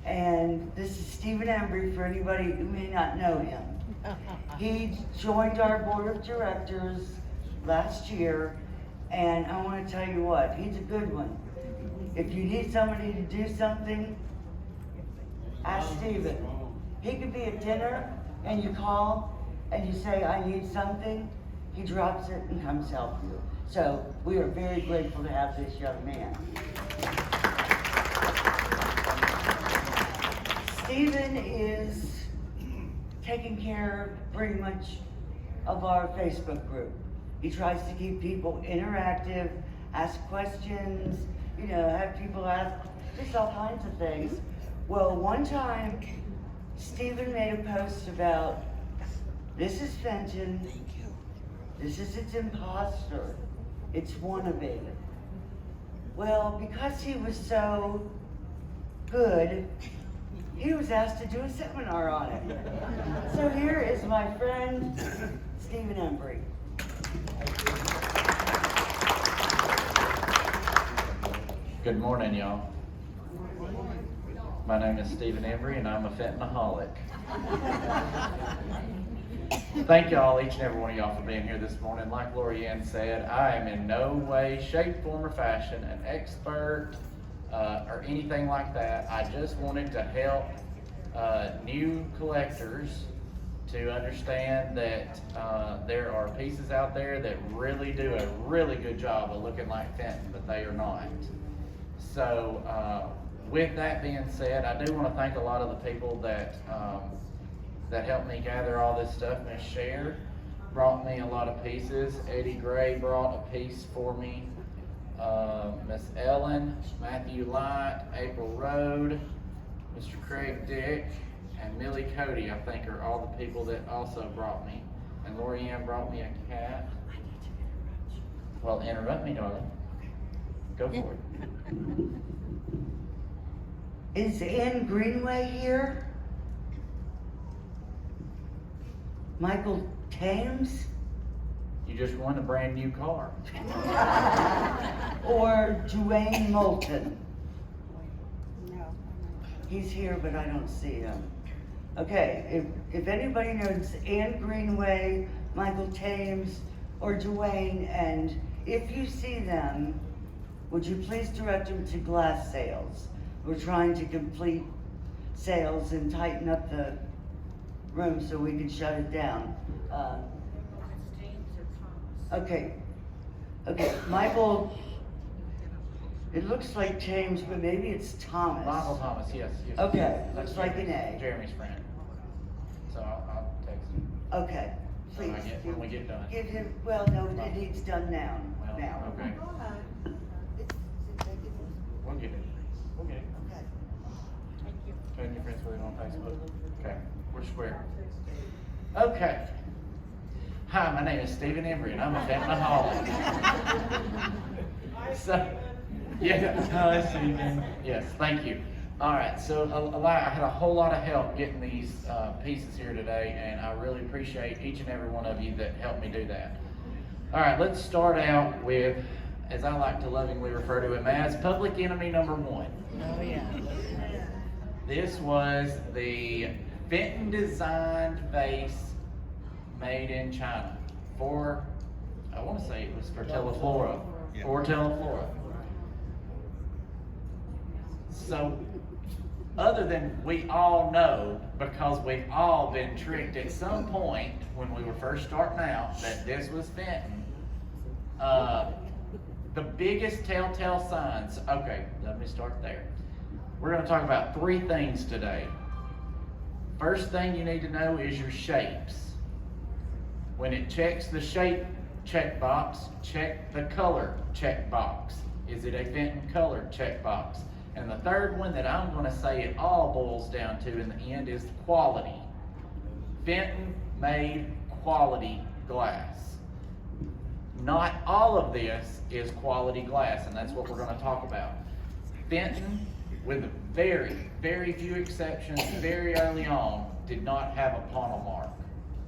And this is Stephen Embry for anybody who may not know him. He joined our board of directors last year, and I want to tell you what, he's a good one. If you need somebody to do something, ask Stephen. He could be at dinner and you call and you say, I need something. He drops it and comes help you. So we are very grateful to have this young man. Stephen is taking care pretty much of our Facebook group. He tries to keep people interactive, ask questions, have people ask just all kinds of things. Well, one time, Stephen made a post about, this is Fenton, this is its imposter, it's wannabe. Well, because he was so good, he was asked to do a seminar on it. So here is my friend, Stephen Embry. Good morning, y'all. My name is Stephen Embry, and I'm a Fentonaholic. Thank y'all, each and every one of y'all, for being here this morning. Like Lorianne said, I am in no way, shape, form, or fashion an expert or anything like that. I just wanted to help new collectors to understand that there are pieces out there that really do a really good job of looking like Fenton, but they are not. So with that being said, I do want to thank a lot of the people that helped me gather all this stuff. Miss Cher brought me a lot of pieces. Eddie Gray brought a piece for me. Miss Ellen, Matthew Light, April Rode, Mr. Craig Dick, and Millie Cody, I think, are all the people that also brought me. And Lorianne brought me a cat. Well, interrupt me, darling. Go for it. Is Ann Greenway here? Michael Thames? You just won a brand new car. Or Dwayne Moulton? No. He's here, but I don't see him. Okay, if anybody knows Ann Greenway, Michael Thames, or Dwayne, and if you see them, would you please direct them to glass sales? We're trying to complete sales and tighten up the room so we can shut it down. Okay, Michael, it looks like James, but maybe it's Thomas. Michael Thomas, yes. Okay, That's looks like an A. Jeremy's friend. So I'll text him. Okay, please. When we get done. Give him, well, no, it needs done now. Well, Now. okay. We'll get it. Okay. Turn your friends with it on Facebook. Okay, we're square. Okay. Hi, my name is Stephen Embry, and I'm a Fentonaholic. So, let's see again. Yes, thank you. All right, so I had a whole lot of help getting these pieces here today, and I really appreciate each and every one of you that helped me do that. All right, let's start out with, as I like to lovingly refer to him as, public enemy number one. Oh, yeah. This was the Fenton designed vase made in China for, I want to say it was for Teleflora. Yeah. For Teleflora. So, other than we all know, because we've all been tricked at some point when we were first starting out, that this was Fenton, the biggest telltale signs, okay, let me start there. We're going to talk about three things today. First thing you need to know is your shapes. When it checks the shape checkbox, check the color checkbox. Is it a Fenton color checkbox? And the third one that I'm going to say it all boils down to in the end is quality. Fenton made quality glass. Not all of this is quality glass, and that's what we're going to talk about. Fenton, with very, very few exceptions, very early on, did not have a funnel mark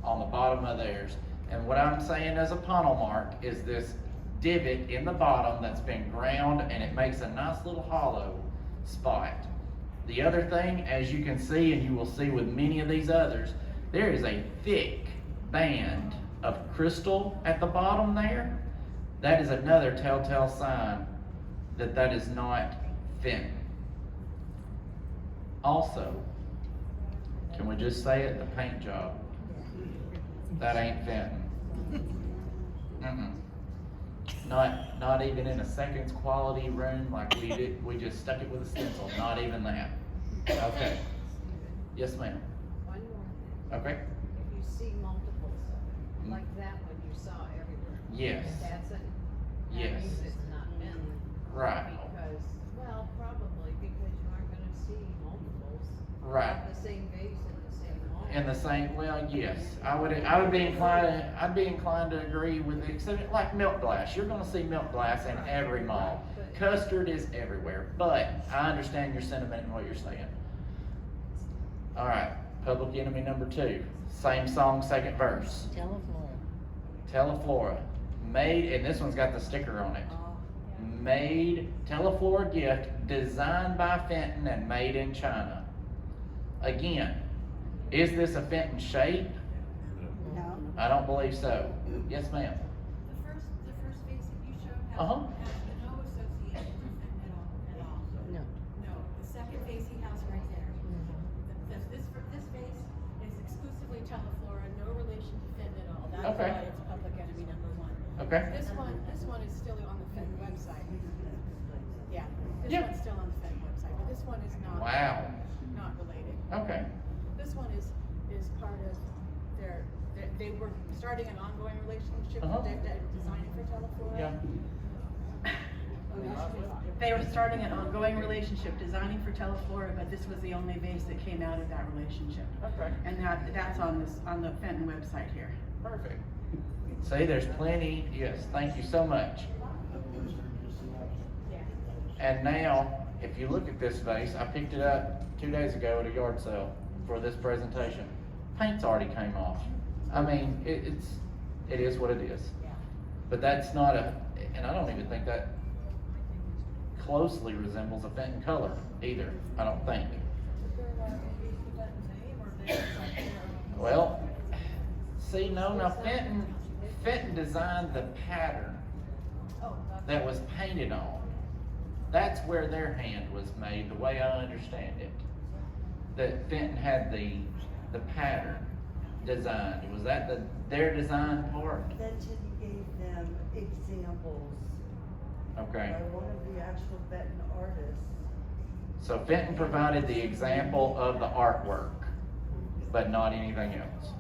on the bottom of theirs. And what I'm saying as a funnel mark is this divot in the bottom that's been ground, and it makes a nice little hollow spot. The other thing, as you can see, and you will see with many of these others, there is a thick band of crystal at the bottom there. That is another telltale sign that that is not Fenton. Also, can we just say it, the paint job? That ain't Fenton. Mm-mm. Not even in a seconds quality room like we did, we just stuck it with a stencil, not even that. Okay. Yes, ma'am. One more. Okay. If you see multiples of it, like that one you saw everywhere. Yes. If that's it. Yes. That means it's not Fenton. Right. Because, well, probably because you aren't gonna see multiples. Right. Of the same vase in the same wall. In the same, well, yes, I would be inclined, I'd be inclined to agree with it, except like milk glass. You're gonna see milk glass in every mall. Custard is everywhere, but I understand your sentiment and what you're saying. All right, public enemy number 2, same song, second verse. Teleflora, made, and this one's got the sticker on it. Made, Teleflora gift, designed by Fenton and made in China. Again, is this a Fenton shape? No. I don't believe so. Yes, ma'am. The first vase that you showed has, Uh-huh. has no association with Fenton at all. No. No, the second vase he has right there. This vase is exclusively Teleflora, no relation to Fenton at all. That's Okay. why it's public enemy number 1. Okay. This one is still on the Fenton website. Yeah, this Yep. one's still on the Fenton website, but this one is not. Wow. Not related. Okay. This one is part of they were starting an ongoing relationship, Uh-huh. they're designing for Teleflora. Yeah. They were starting an ongoing relationship, designing for Teleflora, but this was the only vase that came out of that relationship. Okay. And that's on the Fenton website here. Perfect. See, there's plenty. Yes, thank you so much. And now, if you look at this vase, I picked it up 2 days ago at a yard sale for this presentation. Paint's already came off. I mean, it is what it is. But that's not and I don't even think that closely resembles a Fenton color either, I don't think. Well, see, no, now Fenton designed the pattern that was painted on. That's where their hand was made, the way I understand it. That Fenton had the pattern designed. Was that their design part? Fenton gave them examples Okay. by one of the actual Fenton artists. So Fenton provided the example of the artwork, but not anything else.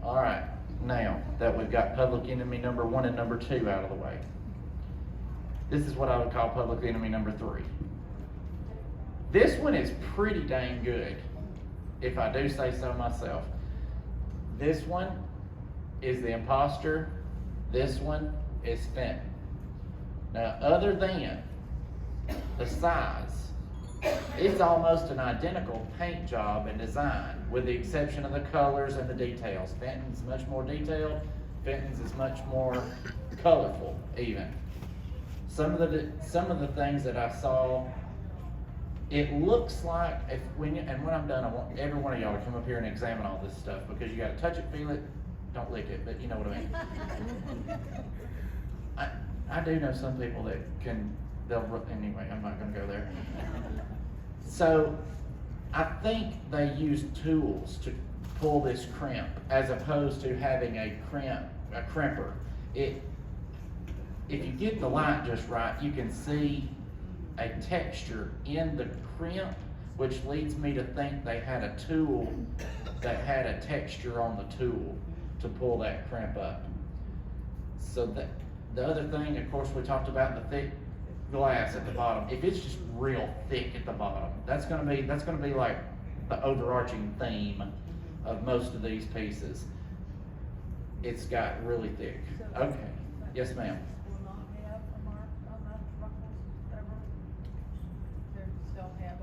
All right, now that we've got public enemy number 1 and number 2 out of the way, this is what I would call public enemy number 3. This one is pretty dang good, if I do say so myself. This one is the imposter. This one is Fenton. Now, other than the size, it's almost an identical paint job and design, with the exception of the colors and the details. Fenton's much more detailed. Fenton's is much more colorful, even. Some of the things that I saw, it looks like when I'm done, I want every one of y'all to come up here and examine all this stuff, because you got to touch it, feel it, don't lick it, but you know what I mean. I do know some people that anyway, I'm not gonna go there. So, I think they use tools to pull this crimp, as opposed to having a crimper. If you get the light just right, you can see a texture in the crimp, which leads me to think they had a tool that had a texture on the tool to pull that crimp up. So the other thing, of course, we talked about the thick glass at the bottom. If it's just real thick at the bottom, that's gonna be like the overarching theme of most of these pieces. It's got really thick. Okay, yes, ma'am. Will not have a mark on that ruffles ever? There still have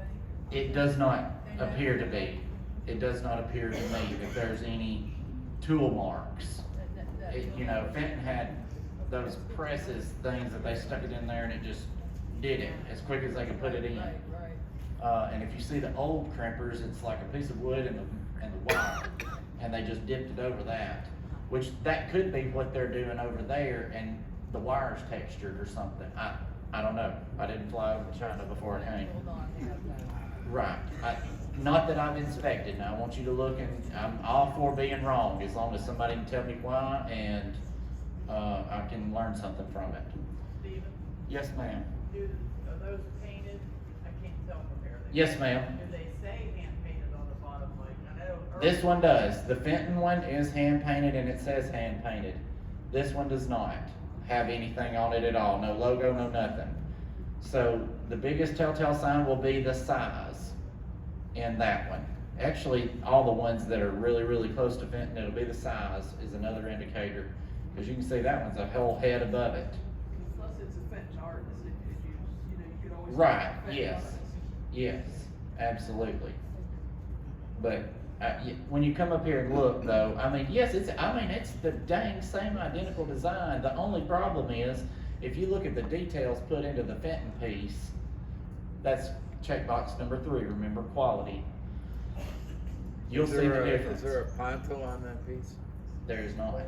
any? It does not appear to be. It does not appear to me that there's any tool marks. Fenton had those presses things that they stuck it in there and it just did it as quick as they could put it in. Right. And if you see the old crimpers, it's like a piece of wood and the wire, and they just dipped it over that, which that could be what they're doing over there, and the wire's textured or something. I don't know. I didn't fly over to China before I came. Hold on, they have that. Right. Not that I've inspected. Now I want you to look, and I'm all for being wrong as long as somebody can tell me why, and I can learn something from it. Steven, Yes, ma'am. are those painted? I can't tell from here. Yes, ma'am. Do they say hand painted on the bottom, like, I know. This one does. The Fenton one is hand painted and it says hand painted. This one does not have anything on it at all. No logo, no nothing. So the biggest telltale sign will be the size in that one. Actually, all the ones that are really, really close to Fenton, it'll be the size is another indicator. Because you can see that one's a whole head above it. Plus it's a Fenton artist, you know, you could always. Right, find a Fenton yes. artist. Yes, absolutely. But when you come up here and look though, I mean, yes, it's the dang same identical design. The only problem is, if you look at the details put into the Fenton piece, that's checkbox number 3, remember quality. You'll see the difference. Is there a ponto on that piece? There is not.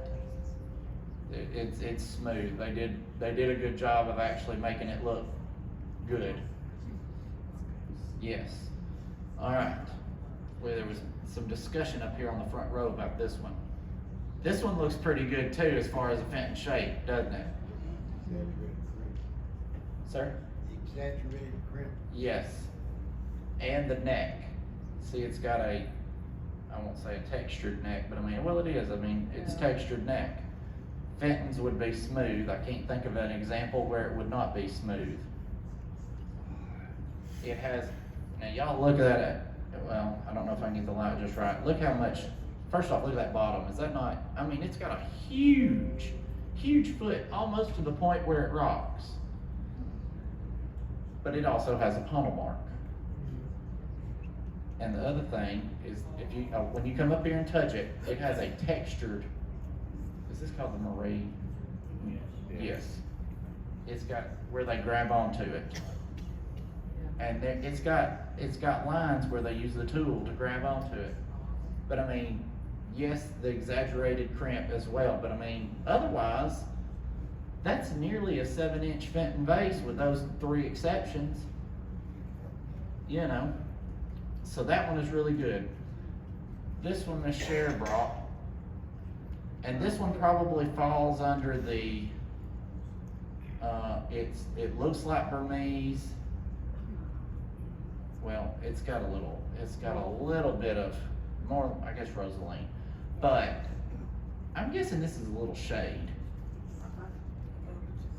It's smooth. They did a good job of actually making it look good. Yes. All right. Well, there was some discussion up here on the front row about this one. This one looks pretty good too as far as a Fenton shape, doesn't it? Exaggerated crimp. Sir? Exaggerated crimp. Yes. And the neck. See, it's got I won't say a textured neck, but I mean, well, it is. I mean, it's textured neck. Fenton's would be smooth. I can't think of an example where it would not be smooth. It has, now y'all look at it, well, I don't know if I can get the light just right. Look how much, first off, look at that bottom. Is that not, I mean, it's got a huge, huge foot, almost to the point where it rocks. But it also has a pummel mark. And the other thing is, if you, when you come up here and touch it, it has a textured, is this called the Marie? Yes. It's got where they grab onto it. And there, it's got lines where they use the tool to grab onto it. But I mean, yes, the exaggerated crimp as well, but I mean, otherwise, that's nearly a 7-inch Fenton vase with those 3 exceptions. You know, so that one is really good. This one Miss Cher brought, and this one probably falls under the, it looks like Burmese. Well, it's got a little bit of more, I guess, rosaline, but I'm guessing this is a little shade.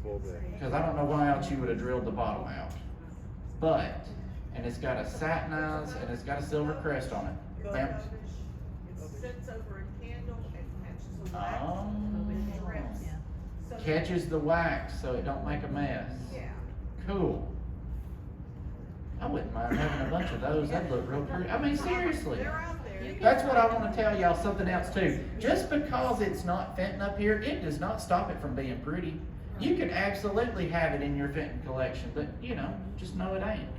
Because I don't know why else you would have drilled the bottom out. But, and it's got a satinized, and it's got a silver crest on it. Ma'am? It sits over a candle and catches the wax. Oh. and it drips. So Catches the wax so it don't make a mess. Yeah. Cool. I wouldn't mind having a bunch of those. That'd look real pretty. I mean, seriously. They're out there. That's what I want to tell y'all, something else too. Just because it's not Fenton up here, it does not stop it from being pretty. You can absolutely have it in your Fenton collection, but you know, just know it ain't.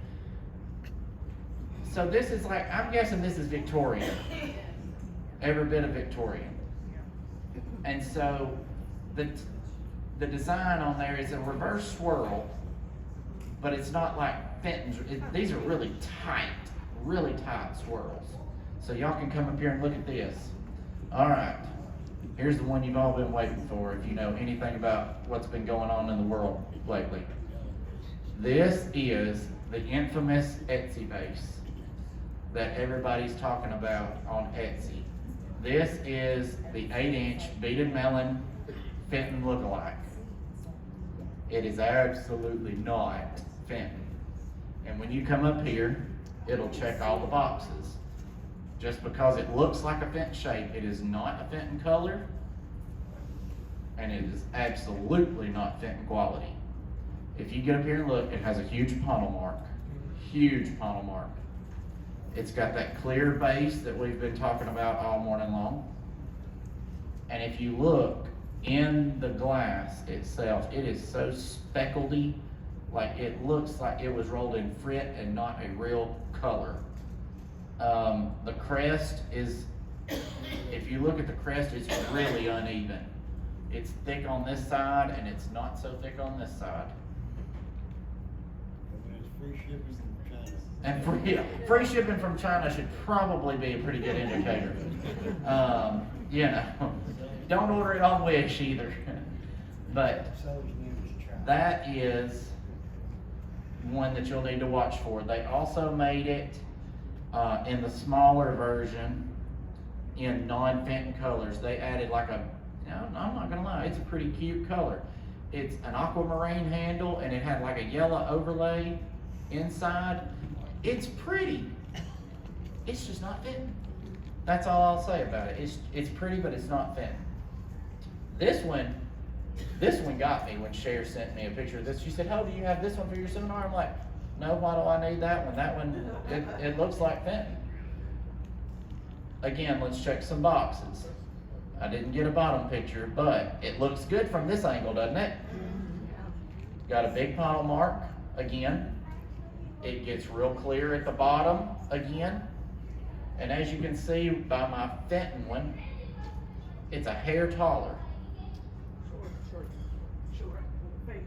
So this is like, I'm guessing this is Victorian. Every bit of Victorian. And so the design on there is a reverse swirl, but it's not like Fenton's. These are really tight swirls. So y'all can come up here and look at this. All right, here's the one you've all been waiting for if you know anything about what's been going on in the world lately. This is the infamous Etsy vase that everybody's talking about on Etsy. This is the 8-inch beaded melon Fenton lookalike. It is absolutely not Fenton. And when you come up here, it'll check all the boxes. Just because it looks like a Fenton shape, it is not a Fenton color, and it is absolutely not Fenton quality. If you get up here and look, it has a huge pummel mark. Huge pummel mark. It's got that clear base that we've been talking about all morning long. And if you look in the glass itself, it is so speckledy, Like, it looks like it was rolled in frit and not a real color. The crest is, if you look at the crest, it's really uneven. It's thick on this side and it's not so thick on this side. And it's free shipping from China. And free shipping from China should probably be a pretty good indicator. You know, don't order it on Wish either. But Seller's name is China. that is one that you'll need to watch for. They also made it in the smaller version in non-Fenton colors. They added like a, I'm not gonna lie, it's a pretty cute color. It's an aquamarine handle and it had like a yellow overlay inside. It's pretty. It's just not Fenton. That's all I'll say about it. It's pretty, but it's not Fenton. This one got me when Cher sent me a picture of this. She said, "Oh, do you have this one for your seminar?" I'm like, "No, why do I need that one? That one, it looks like Fenton." Again, let's check some boxes. I didn't get a bottom picture, but it looks good from this angle, doesn't it? Got a big puddle mark, again. It gets real clear at the bottom, again. And as you can see by my Fenton one, it's a hair taller.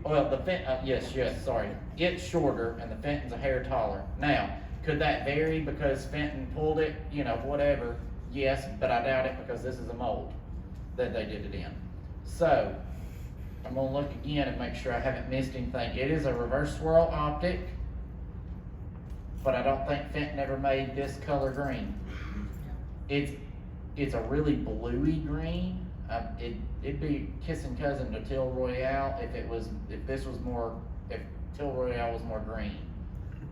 Well, yes, sorry. It's shorter and the Fenton's a hair taller. Now, could that vary because Fenton pulled it, you know, whatever? Yes, but I doubt it because this is a mold that they did it in. So, I'm gonna look again and make sure I haven't missed anything. It is a reverse swirl optic, but I don't think Fenton ever made this color green. It's a really bluey green. It'd be kissing cousin to Till Royale if Till Royale was more green.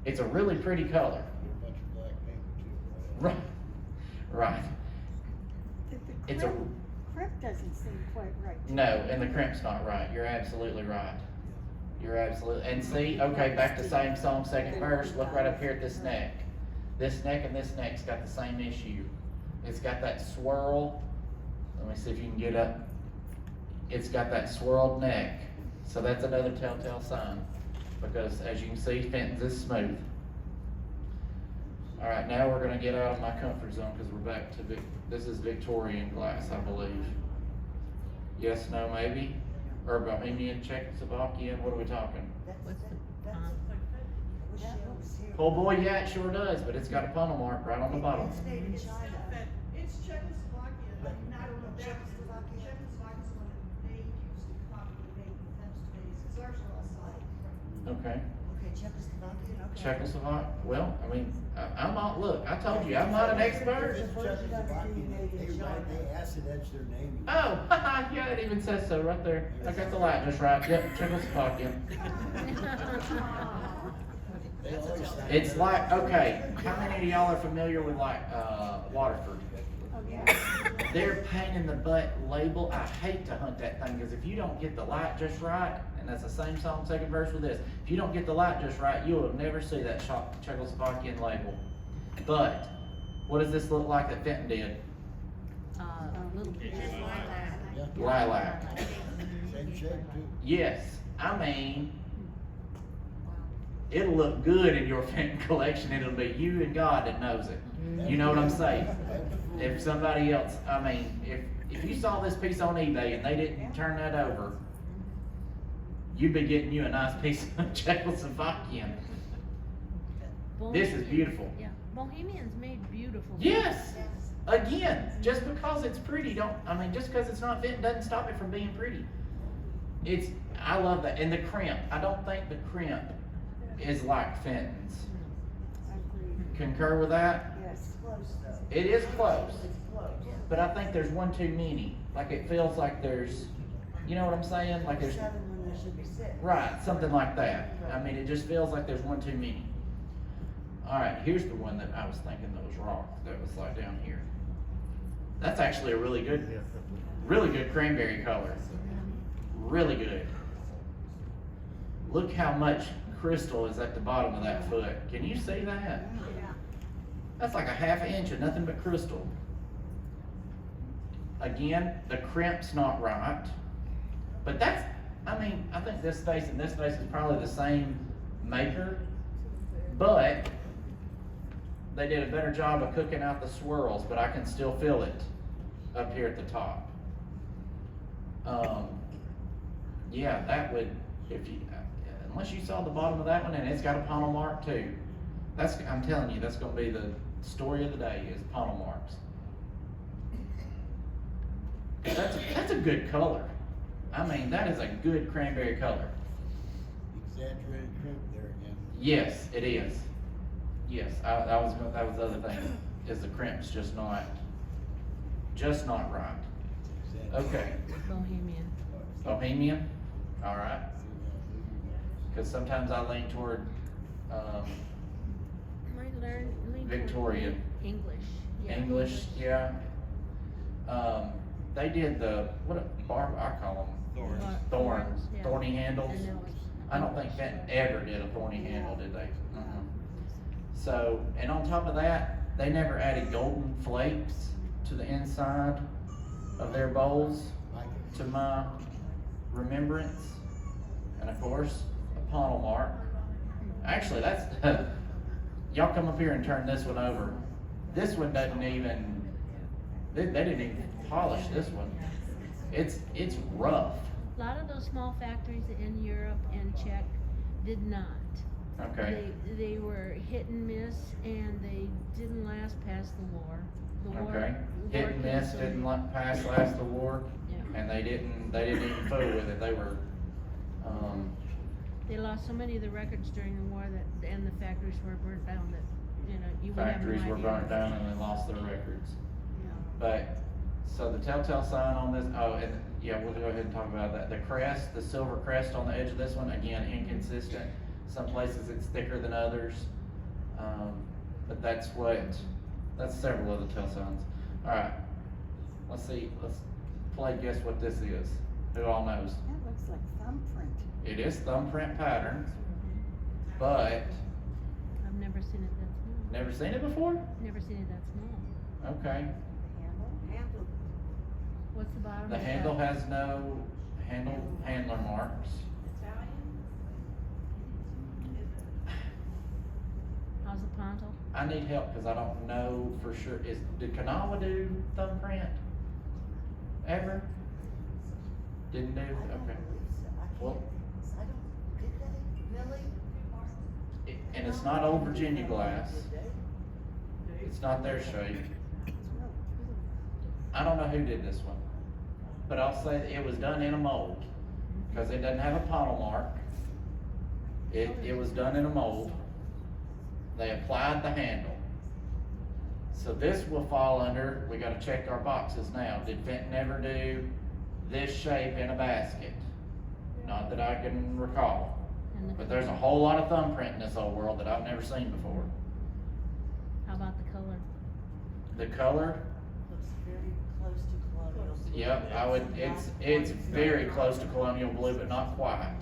It's a really pretty color. A bunch of black paper too. Right. It's a Crimp doesn't seem quite right. no, and the crimp's not right. You're absolutely right. And see, okay, back to same song, second verse. Look right up here at this neck. This neck and this neck's got the same issue. It's got that swirl. Let me see if you can get up. It's got that swirled neck. So that's another telltale sign. Because as you can see, Fenton's is smooth. All right, now we're gonna get out of my comfort zone because we're back to this is Victorian glass, I believe. Yes, no, maybe? Or Bohemian, Czechoslovakia, what are we talking? Oh boy, yeah, it sure does, but it's got a puddle mark right on the bottom. It's Czechoslovakia, I mean, I don't know, Czechoslovakia is the one that they used to probably make the fence days, it's ours are outside. Okay. Okay, Czechoslovakia, okay. Czechoslovakia, well, I mean, I'm not, look, I told you, I'm not an expert. It's Czechoslovakian, they acid etched their name. Oh, yeah, it even says so right there. I got the light just right. Yep, Czechoslovakia. They always say- It's like, okay, how many of y'all are familiar with like, Waterford? Oh, yeah. Their pain in the butt label, I hate to hunt that thing, because if you don't get the light just right, and that's the same song, second verse with this, if you don't get the light just right, you will never see that Czechoslovakian label. But, what does this look like that Fenton did? Little Yeah. Lilac. Same shape too. Yes, I mean, it'll look good in your Fenton collection, it'll be you and God that knows it. You know what I'm saying? If somebody else, I mean, if you saw this piece on eBay and they didn't turn that over, you'd be getting you a nice piece of Czechoslovakian. This is beautiful. Yeah, Bohemians made beautiful. Yes! Again, just because it's pretty, just because it's not Fenton doesn't stop it from being pretty. I love that. And the crimp, I don't think the crimp is like Fenton's. Concur with that? Yes. It is close, It's close. but I think there's one too many. Like it feels like there's, you know what I'm saying? Like there's, 7 when there should be 6. right, something like that. I mean, it just feels like there's one too many. All right, here's the one that I was thinking that was wrong. That was like down here. That's actually a really good cranberry color. Really good. Look how much crystal is at the bottom of that foot. Can you see that? That's like a ½ inch of nothing but crystal. Again, the crimp's not right, but I mean, I think this face and this face is probably the same maker, but they did a better job of cooking out the swirls, but I can still feel it up here at the top. Yeah, that would, if you, unless you saw the bottom of that one, and it's got a panel mark too. I'm telling you, that's gonna be the story of the day, is panel marks. That's a good color. I mean, that is a good cranberry color. Exaggerated crimp there again. Yes, it is. Yes, that was the other thing, is the crimp's just not right. Okay, Bohemian. Bohemian, all right. Because sometimes I lean toward, Might learn Victorian. English. Yeah, English, yeah. They did the, I call them thorns, yeah. thorny handles. And that was- I don't think Fenton ever did a thorny handle, did they? So, and on top of that, they never added golden flakes to the inside of their bowls, to my remembrance. And of course, a panel mark. Actually, that's, y'all come up here and turn this one over. This one doesn't even, they didn't even polish this one. It's rough. A lot of those small factories in Europe and Czech did not. Okay, They were hit and miss, and they didn't last past the war. okay. Hit and miss, didn't pass last the war, Yeah. and they didn't even fool with it. They were, They lost so many of the records during the war that, and the factories were burnt down that, you know, you would have no factories were idea. burnt down and they lost their records. Yeah. But, so the telltale sign on this, and yeah, we'll go ahead and talk about that. The crest, the silver crest on the edge of this one, again, inconsistent. Some places it's thicker than others. But that's several of the tell signs. Alright, let's play guess what this is. Who all knows? That looks like thumbprint. It is thumbprint pattern, but I've never seen it that small. never seen it before? Never seen it that small. Okay. Handle. What's the bottom? The of handle that? has no handler marks. How's the ponto? I need help because I don't know for sure. Did Kanawha do thumbprint? Ever? Didn't do? Okay. Well, and it's not Old Virginia glass. It's not their shape. I don't know who did this one, but I'll say that it was done in a mold because it doesn't have a panel mark. It was done in a mold. They applied the handle. So this will fall under, we gotta check our boxes now. Did Fenton ever do this shape in a basket? Not that I can recall. And the, But there's a whole lot of thumbprint in this old world that I've never seen before. how about the color? The color, Looks very close to colonial. yep, it's very close to colonial blue, but not quite.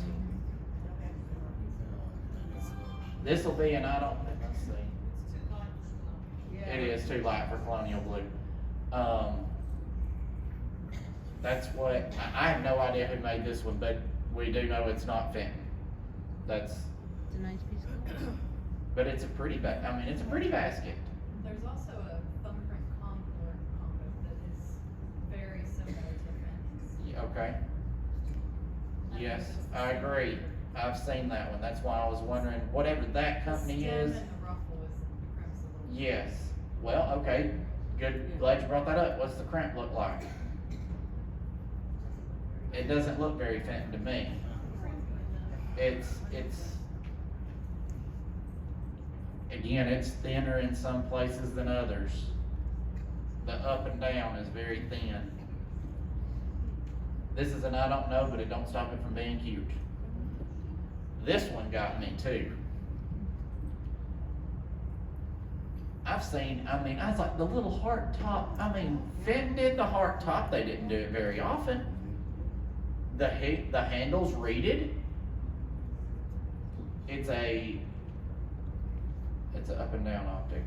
This'll be, and I don't, let's see. It is too light for colonial blue. That's what, I have no idea who made this one, but we do know it's not Fenton. That's, It's a nice piece of color. but it's a pretty it's a pretty basket. There's also a thumbprint combo that is very similar to Fenton's. Yeah, okay. Yes, I agree. I've seen that one. That's why I was wondering, whatever that company The is. stem and the ruffle is the crimp's a little. Yes. Well, okay. Good. Glad you brought that up. What's the crimp look like? It doesn't look very Fenton to me. Again, it's thinner in some places than others. The up and down is very thin. This is an I don't know, but it don't stop it from being cute. This one got me too. I've seen, I was like, the little heart top, Fenton did the heart top, they didn't do it very often. The handle's reeded. It's a up and down optic,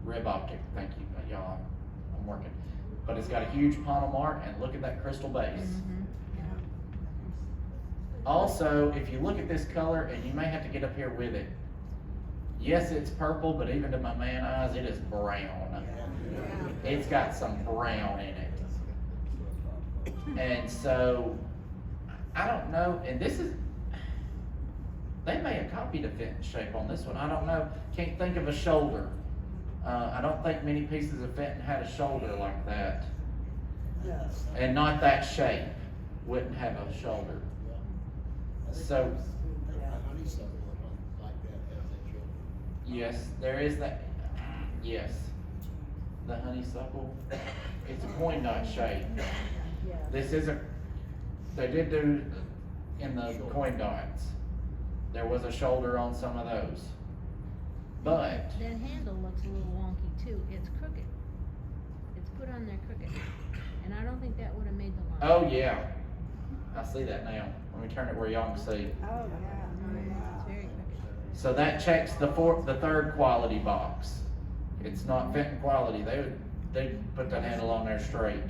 rib optic, thank you, y'all, I'm working. But it's got a huge panel mark, and look at that crystal base. Also, if you look at this color, and you may have to get up here with it, yes, it's purple, but even to my man eyes, it is brown. It's got some brown in it. And so, I don't know, and this is, they may have copied a Fenton shape on this one, I don't know, can't think of a shoulder. I don't think many pieces of Fenton had a shoulder like that. And not that shape, wouldn't have a shoulder. So, Honeysuckle like that has that shoulder. yes, there is that, yes. The honeysuckle, it's a coin dot shape. This is they did do in the coin dots. There was a shoulder on some of those. But, That handle looks a little wonky too, it's crooked. It's put on there crooked, and I don't think that would've made the line. oh yeah, I see that now. Let me turn it where y'all can see. It's very crooked. So that checks the third quality box. It's not Fenton quality, they'd put that handle on there straight,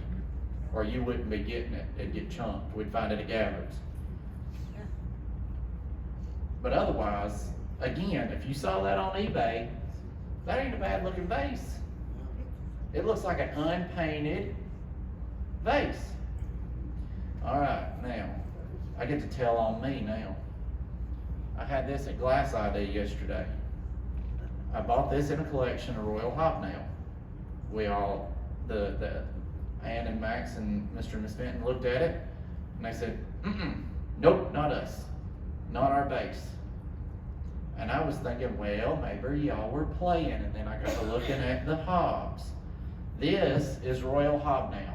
or you wouldn't be getting it, it'd get chunked, we'd find it at Gabbard's. But otherwise, again, if you saw that on eBay, that ain't a bad looking vase. It looks like an unpainted vase. Alright, now, I get to tell on me now. I had this at Glass ID yesterday. I bought this in a collection of Royal Hobnail. We all, the Ann and Max and Mr. and Miss Fenton looked at it, and they said, nope, not us. Not our base. And I was thinking, well, maybe y'all were playing, and then I got to looking at the hobs. This is Royal Hobnail.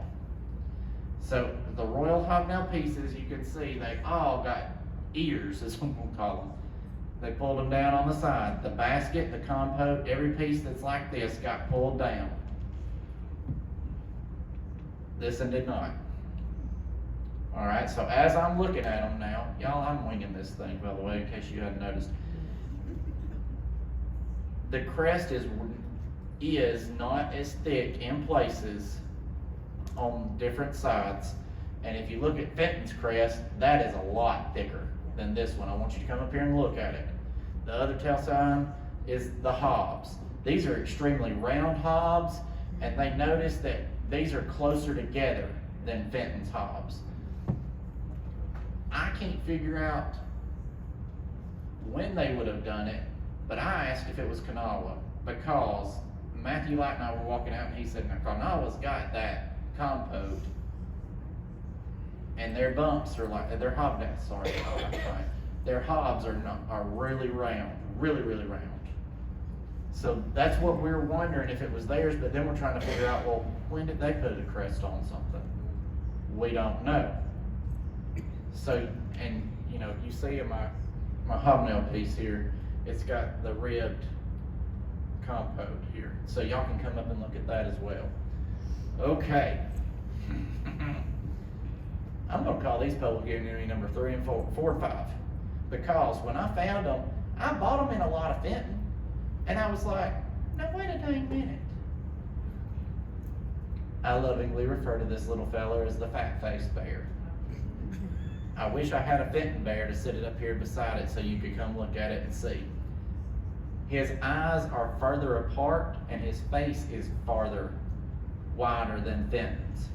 So the Royal Hobnail pieces, you can see they all got ears, is what we'll call them. They pulled them down on the side. The basket, the compote, every piece that's like this got pulled down. This one did not. Alright, so as I'm looking at them now, y'all, I'm winging this thing, by the way, in case you hadn't noticed. The crest is not as thick in places on different sides. And if you look at Fenton's crest, that is a lot thicker than this one. I want you to come up here and look at it. The other tail sign is the hobs. These are extremely round hobs, and they notice that these are closer together than Fenton's hobs. I can't figure out when they would have done it, but I asked if it was Kanawha, because Matthew Light and I were walking out and he said, now Kanawha's got that compote, and their bumps are like, their hobnails, sorry, I'm trying. Their hobs are really round, really round. So that's what we're wondering if it was theirs, but then we're trying to figure out, well, when did they put a crest on something? We don't know. So, and you know, you see in my hobnail piece here, it's got the ribbed compote here. So y'all can come up and look at that as well. Okay. I'm gonna call these public enemy number 3 and 4 and 5. Because when I found them, I bought them in a lot of Fenton. And I was like, now wait a dang minute. I lovingly refer to this little fella as the fat-faced bear. I wish I had a Fenton bear to sit it up here beside it so you could come look at it and see. His eyes are further apart and his face is farther wider than Fenton's.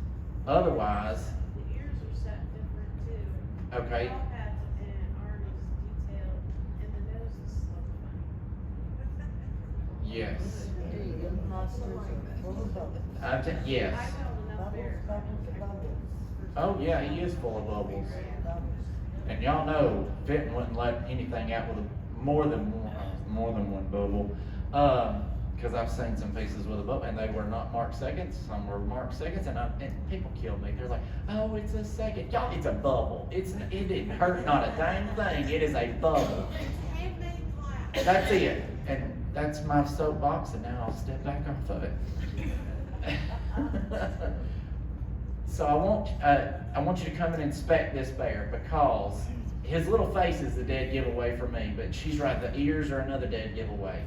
Otherwise, The ears are set different too. okay, All pads and ours is detailed, and the nose is so funny. yes. There you go. Yes. I've held enough bears. Oh yeah, he is full of bubbles. And y'all know Fenton wouldn't let anything out with more than one bubble. Because I've seen some pieces with a bubble, and they were not marked seconds. Some were marked seconds, and people killed me. They're like, "Oh, it's a second." Y'all, it's a bubble. It didn't hurt not a dang thing. It is a bubble. It's handmade glass. That's it. And that's my soapbox, and now I'll step back off of it. So I want you to come and inspect this bear, because his little face is the dead giveaway for me, but she's right, the ears are another dead giveaway.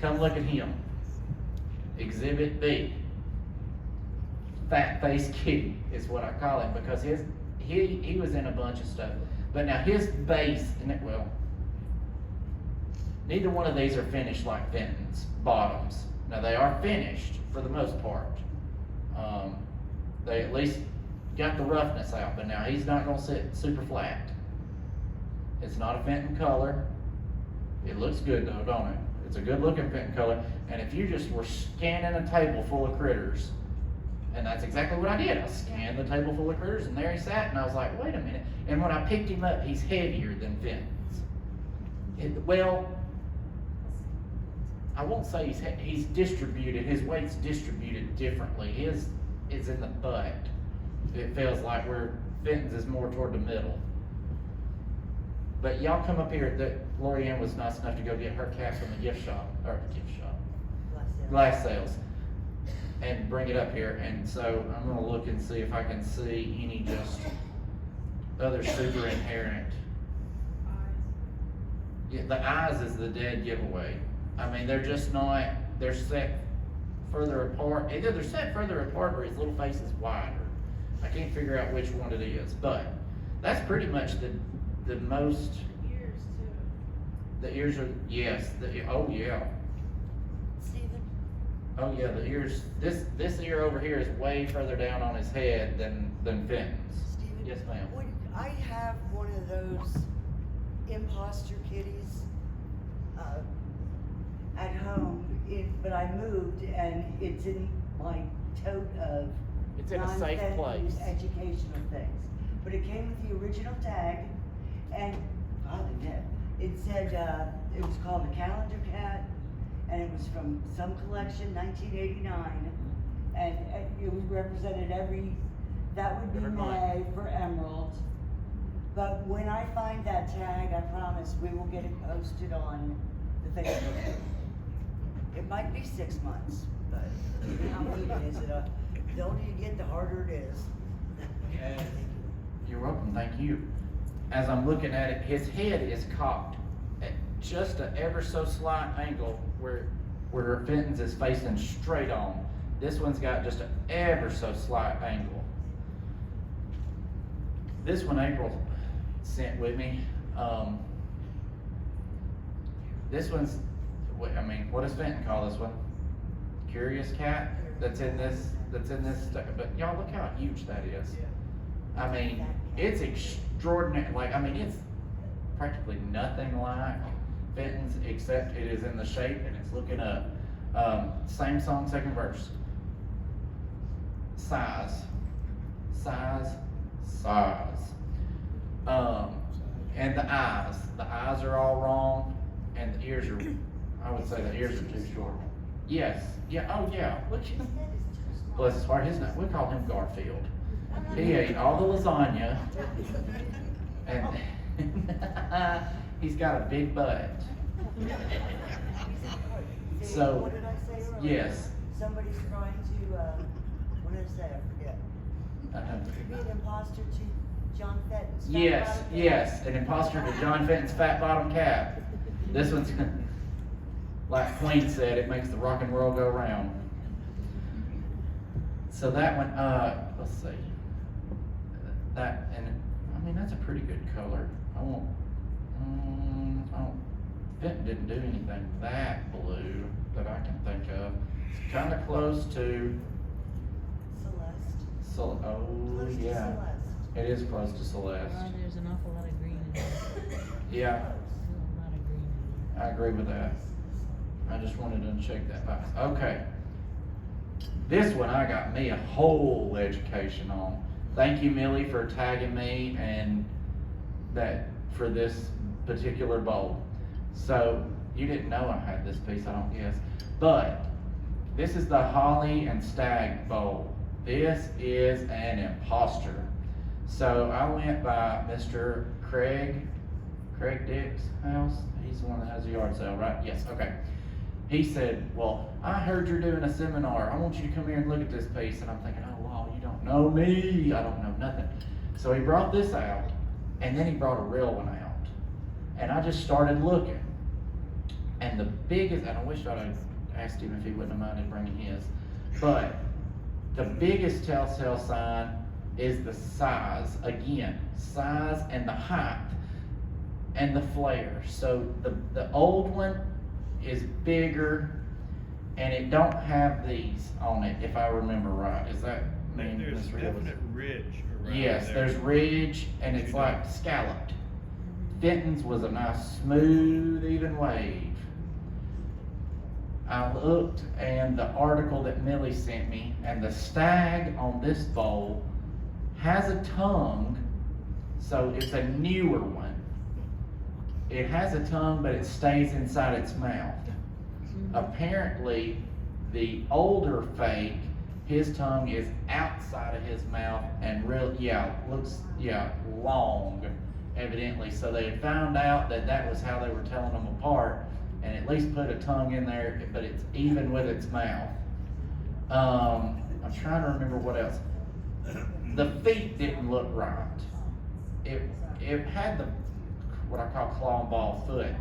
Come look at him. Exhibit B. Fat-faced kitty is what I call him, because he was in a bunch of stuff. But now his base, neither one of these are finished like Fenton's bottoms. Now they are finished for the most part. They at least got the roughness out, but now he's not gonna sit super flat. It's not a Fenton color. It looks good though, don't it? It's a good looking Fenton color. And if you just were scanning a table full of critters, and that's exactly what I did. I scanned the table full of critters, and there he sat, and I was like, wait a minute. And when I picked him up, he's heavier than Fenton's. Well, I won't say he's distributed. His weight's distributed differently. His is in the butt. It feels like where Fenton's is more toward the middle. But y'all come up here. Lorianne was nice enough to go get her cat from the glass sales, and bring it up here. And so I'm gonna look and see if I can see any just other super inherent. Yeah, the eyes is the dead giveaway. I mean, they're just not. They're set further apart. Either they're set further apart or his little face is wider. I can't figure out which one it is, but that's pretty much the most. Ears too. The ears are, yes, oh yeah. Stephen? Oh yeah, the ears, this ear over here is way further down on his head than Fenton's. Stephen? Yes, ma'am. I have one of those imposter kitties at home, but I moved and it's in my tote of It's in a safe place. educational things. But it came with the original tag, and it said it was called the Calendar Cat, and it was from some collection, 1989, and it was represented that would be May for Emerald. But when I find that tag, I promise we will get it posted on the Facebook. It might be 6 months, but how neat is it? The older you get, the harder it is. You're welcome, thank you. As I'm looking at it, his head is cocked at just an ever so slight angle where Fenton's is facing straight on. This one's got just an ever so slight angle. This one April sent with me. This one's, what does Fenton call this one? Curious cat? That's in this, but y'all look how huge that is. I mean, it's extraordinary, it's practically nothing like Fenton's, except it is in the shape and it's looking up. Same song, second verse. Size. And the eyes are all wrong, and the ears are, I would say the ears are too short. Yes, yeah, oh yeah, look, bless his heart, we call him Garfield. He ate all the lasagna, and he's got a big butt. So, What did I say earlier? yes. Somebody's trying to, what did I say? I forget. To be an imposter to John Fenton's. Yes, an imposter to John Fenton's fat bottom cat. This one's, like Queen said, it makes the rock and roll go round. So that one, let's see. That's a pretty good color. Fenton didn't do anything that blue that I can think of. It's kind of close to Celeste. oh Close to yeah, Celeste. it is close to Celeste. There's an awful lot of green in there. Yeah, There's a lot of green in there. I agree with that. I just wanted to check that box. Okay. This one I got me a whole education on. Thank you, Millie, for tagging me and that for this particular bowl. So you didn't know I had this piece, I don't guess. But this is the Holly and Stag bowl. This is an imposter. So I went by Mr. Craig Dick's house. He's the one that has the yard sale, right? Yes, okay. He said, well, I heard you're doing a seminar. I want you to come here and look at this piece. And I'm thinking, oh, wow, you don't know me. I don't know nothing. So he brought this out, and then he brought a real one out. And I just started looking. And the biggest, and I wish I'd have asked him if he wouldn't have minded bringing his, but the biggest telltale sign is the size. Again, size and the height and the flare. So the old one is bigger and it don't have these on it, if I remember right. Is that mean There's Ms. Reeves? definite ridge around Yes, there. there's ridge and it's like scalloped. Fenton's was a nice smooth even wave. I looked and the article that Millie sent me, and the stag on this bowl has a tongue, so it's a newer one. It has a tongue, but it stays inside its mouth. Apparently, the older fake, his tongue is outside of his mouth and looks long, evidently. So they had found out that was how they were telling them apart, and at least put a tongue in there, but it's even with its mouth. I'm trying to remember what else. The feet didn't look right. It had what I call claw and ball foot,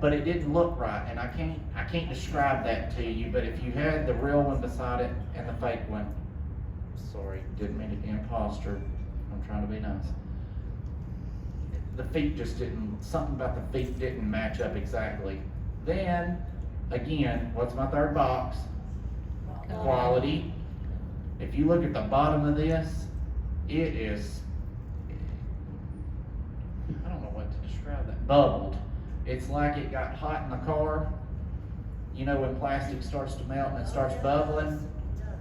but it didn't look right, and I can't describe that to you. But if you had the real one beside it and the fake one, sorry, didn't mean to be imposter. I'm trying to be nice. The feet just something about the feet didn't match up exactly. Then, again, what's my third box? Quality. If you look at the bottom of this, it is, I don't know what to describe that, bubbled. It's like it got hot in the car. You know when plastic starts to melt and it starts bubbling?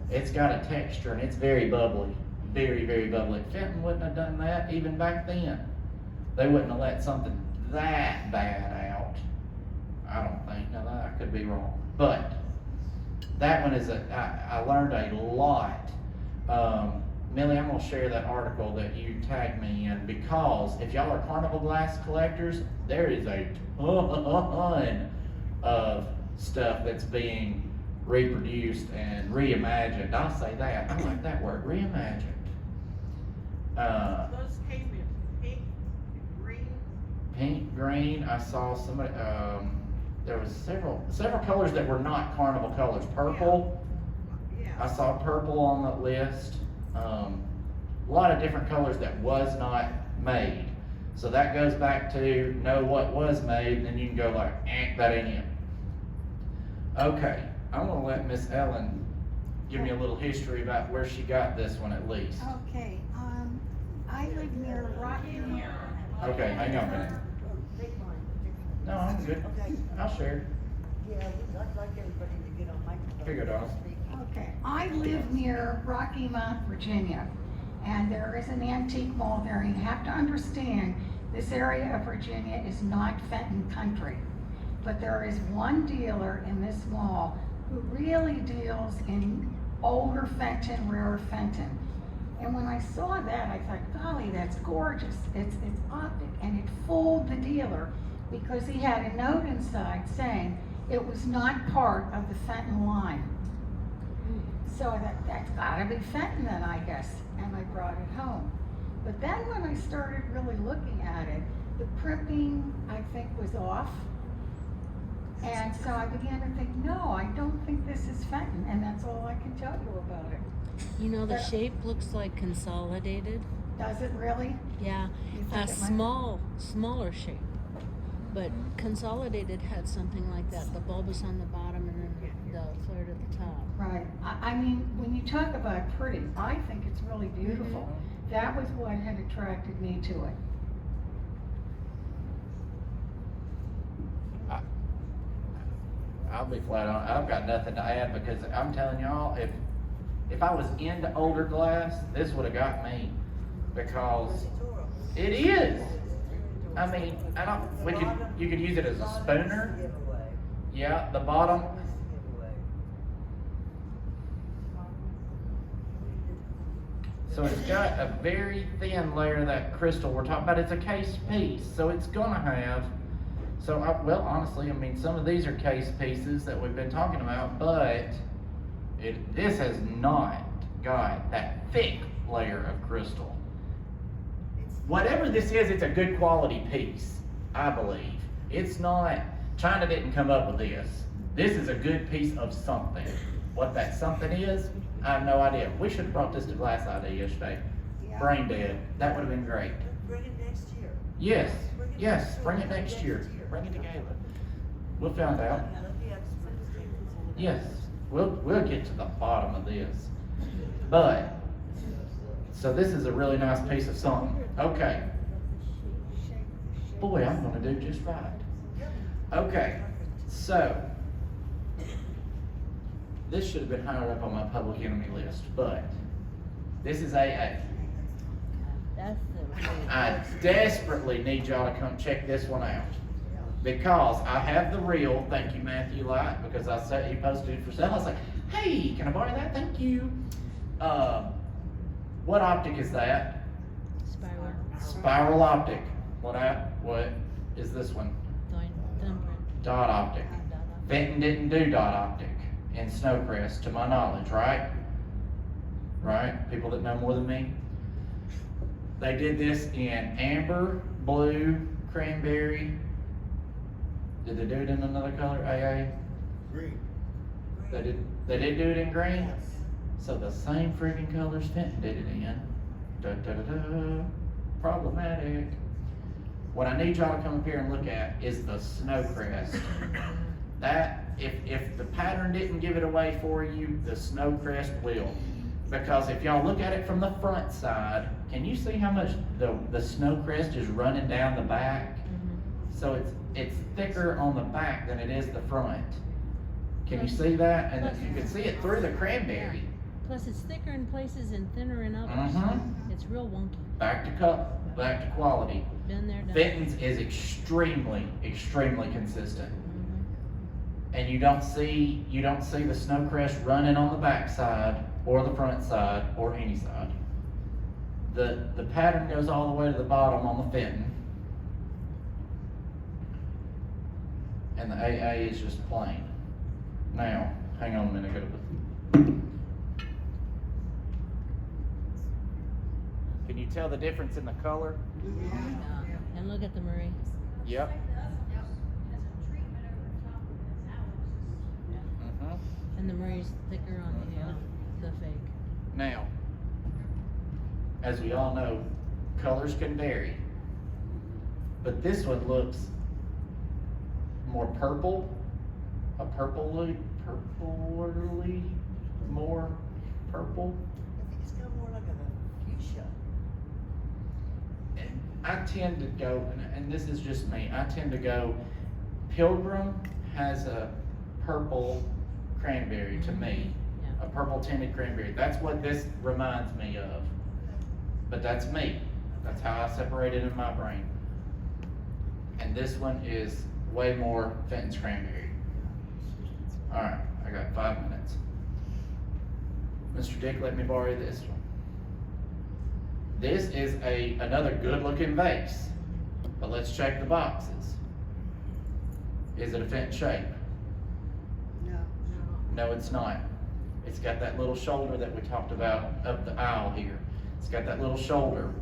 It's got a texture and it's very bubbly. Very, very bubbly. Fenton wouldn't have done that even back then. They wouldn't have let something that bad out. I don't think. Now I could be wrong. But that one is I learned a lot. Millie, I'm gonna share that article that you tagged me in, because if y'all are Carnival glass collectors, there is a ton of stuff that's being reproduced and reimagined. I'll say that. I like that word, reimagined. Those came in pink, green. Pink, green, I saw somebody, there was several colors that were not Carnival colors. Purple, I saw purple on the list. A lot of different colors that was not made. So that goes back to know what was made, and then you can go like, that ain't it. Okay, I'm gonna let Miss Ellen give me a little history about where she got this one at least. Okay, I live near Rocky. Okay, hang on a minute. No, I'm good. Okay. I'll share. Yeah, I'd like everybody to get on microphone. Here you go, Donna. Okay, I live near Rocky Mount, Virginia, and there is an antique mall there, and you have to understand, this area of Virginia is not Fenton country. But there is one dealer in this mall who really deals in older Fenton, rarer Fenton. And when I saw that, I thought, golly, that's gorgeous. It's optic, and it fooled the dealer because he had a note inside saying it was not part of the Fenton line. So that's gotta be Fenton then, I guess, and I brought it home. But then when I started really looking at it, the primping, I think, was off. And so I began to think, no, I don't think this is Fenton, and that's all I can tell you about it. You know, the But- shape looks like consolidated. Does it really? Yeah, You think a it might- smaller shape. But consolidated had something like that. The bulbous on the bottom and then the flared at the top. Right. I mean, when you talk about pretty, I think it's really beautiful. That was what had attracted me to it. I'll be flat on, I've got nothing to add, because I'm telling y'all, if I was into older glass, this would have got me, because it is. I mean, you could use it as a spooner. Yeah, the bottom. So it's got a very thin layer of that crystal we're talking about. It's a case piece, so it's gonna have, well, honestly, I mean, some of these are case pieces that we've been talking about, but this has not got that thick layer of crystal. Whatever this is, it's a good quality piece, I believe. It's not, China didn't come up with this. This is a good piece of something. What that something is, I have no idea. We should have brought this to Glass ID yesterday. brain dead. That would have been great. Bring it next year. Yes, yes, bring it next year. Bring it to Gala. We'll find out. Yes, we'll get to the bottom of this. But, so this is a really nice piece of something. Okay. Boy, I'm gonna do just right. Okay, so, this should have been higher up on my public enemy list, but this is AA. That's the. I desperately need y'all to come check this one out. Because I have the reel, thank you Matthew Light, because I said he posted it for sale. I was like, hey, can I borrow that? Thank you. What optic is that? Spiral. Spiral optic. What is this one? Thumbprint. Dot optic. Fenton didn't do dot optic in Snowcrest, to my knowledge, right? Right? People that know more than me. They did this in amber, blue, cranberry. Did they do it in another color, AA? Green. They did do it in green? So the same freaking colors Fenton did it in. Da, da, da, da. Problematic. What I need y'all to come up here and look at is the Snowcrest. That, if the pattern didn't give it away for you, the Snowcrest will. Because if y'all look at it from the front side, can you see how much the Snowcrest is running down the back? So it's thicker on the back than it is the front. Can you see that? And you can see it through the cranberry. Plus it's thicker in places and thinner in others. Mm-hmm. It's real wonky. Back to quality. Been there, done. Fenton's is extremely, extremely consistent. And you don't see the Snowcrest running on the back side or the front side or any side. The pattern goes all the way to the bottom on the Fenton. And the AA is just plain. Now, hang on a minute, Can you tell the difference in the color? And look at the Marie. Yep. Has a treatment over top of this out. Mm-hmm. And the Marie's thicker on the fake. Now, as we all know, colors can vary. But this one looks more purple, purpley, more purple. I think it's got more like a fuchsia. I tend to go, and this is just me, I tend to go, Pilgrim has a purple cranberry to me, a purple tinted cranberry. That's what this reminds me of. But that's me. That's how I separate it in my brain. And this one is way more Fenton's cranberry. All right, I got 5 minutes. Mr. Dick, let me borrow this one. This is another good looking vase, but let's check the boxes. Is it a Fenton shape? No, it's not. It's got that little shoulder that we talked about up the aisle here. It's got that little shoulder.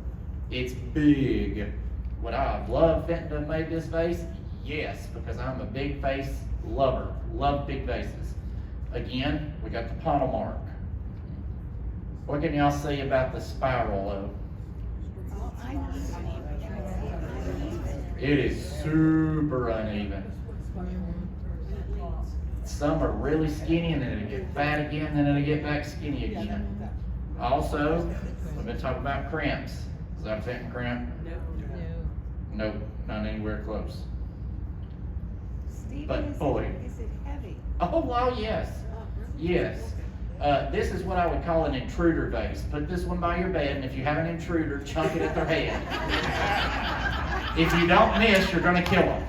It's big. Would I have loved Fenton to have made this vase? Yes, because I'm a big vase lover. Love big vases. Again, we got the pottle mark. What can y'all see about the spiral though? It is super uneven. Some are really skinny and then it'll get fat again and then it'll get back skinny again. Also, we've been talking about cramps. Is that a Fenton cramp? Nope, not anywhere close. But boy. Is it heavy? Oh, wow, yes. Yes. This is what I would call an intruder vase. Put this one by your bed, and if you have an intruder, chunk it at their head. If you don't miss, you're going to kill them.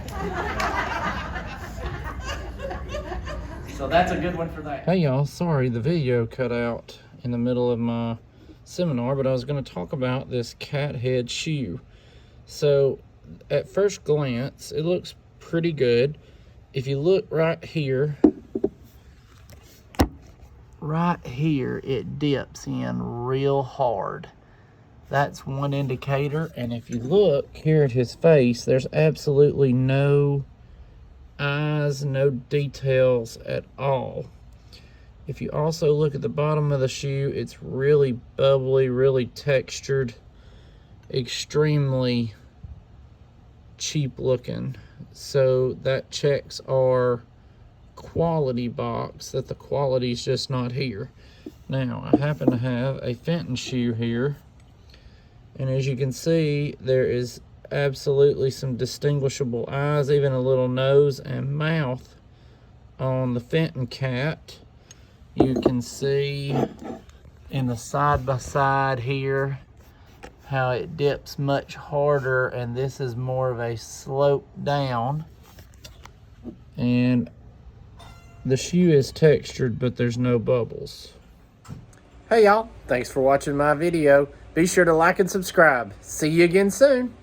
So that's a good one for that. Hey, y'all. Sorry, the video cut out in the middle of my seminar, but I was going to talk about this cat head shoe. So, at first glance, it looks pretty good. If you look right here, it dips in real hard. That's one indicator. And if you look here at his face, there's absolutely no eyes, no details at all. If you also look at the bottom of the shoe, it's really bubbly, really textured, extremely cheap looking. So that checks our quality box, that the quality's just not here. Now, I happen to have a Fenton shoe here, and as you can see, there is absolutely some distinguishable eyes, even a little nose and mouth on the Fenton cat. You can see in the side by side here how it dips much harder, and this is more of a slope down, and the shoe is textured, but there's no bubbles. Hey y'all, thanks for watching my video. Be sure to like and subscribe. See you again soon.